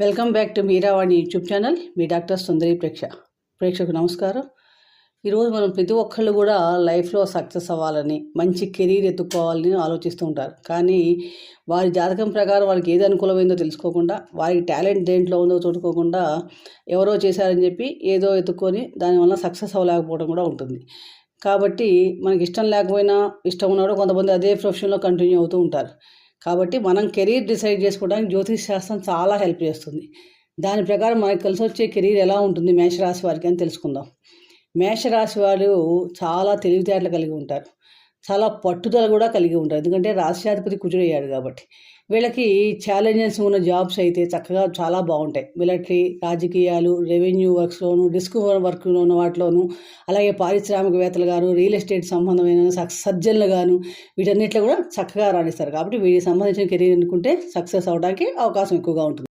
Welcome back to Meeravani YouTube channel. మీ doctor Sundari ప్రేక్షకు నమస్కారం. ఈరోజు మనం ప్రతి ఒక్కళ్ళు కూడా లైఫ్లో సక్సెస్ అవ్వాలని, మంచి కెరీర్ ఎత్తుక్కోవాలని ఆలోచిస్తూ ఉంటారు. కానీ వారి జాతకం ప్రకారం వాళ్ళకి ఏది అనుకూలమైందో తెలుసుకోకుండా, వారికి టాలెంట్ దేంట్లో ఉందో చూసుకోకుండా ఎవరో చేశారని చెప్పి ఏదో ఎత్తుక్కొని దానివల్ల సక్సెస్ అవ్వలేకపోవడం కూడా ఉంటుంది. కాబట్టి మనకి ఇష్టం లేకపోయినా ఇష్టం ఉన్నాడు కొంతమంది అదే ప్రొఫెషన్లో కంటిన్యూ అవుతూ ఉంటారు. కాబట్టి మనం కెరీర్ డిసైడ్ చేసుకోవడానికి జ్యోతిష్ శాస్త్రం చాలా హెల్ప్ చేస్తుంది. దాని ప్రకారం మనకు కలిసి వచ్చే కెరీర్ ఎలా ఉంటుంది మేషరాశి వారికి అని తెలుసుకుందాం. మేషరాశి వారు చాలా తెలివితేటలు కలిగి ఉంటారు, చాలా పట్టుదల కూడా కలిగి ఉంటారు. ఎందుకంటే రాష్ట్రాధిపతి కుజుడయ్యాడు కాబట్టి వీళ్ళకి ఛాలెంజెస్ ఉన్న జాబ్స్ అయితే చక్కగా చాలా బాగుంటాయి. మిలిటరీ, రాజకీయాలు, రెవెన్యూ వర్క్స్లోను, డిస్క్ వర్క్లో ఉన్న వాటిలోను, అలాగే పారిశ్రామికవేత్తలు గాను, రియల్ ఎస్టేట్ సంబంధమైన సర్జన్లు గాను, వీటన్నిటిలో కూడా చక్కగా రాణిస్తారు. కాబట్టి వీటికి సంబంధించిన కెరీర్ అనుకుంటే సక్సెస్ అవడానికి అవకాశం ఎక్కువగా ఉంటుంది.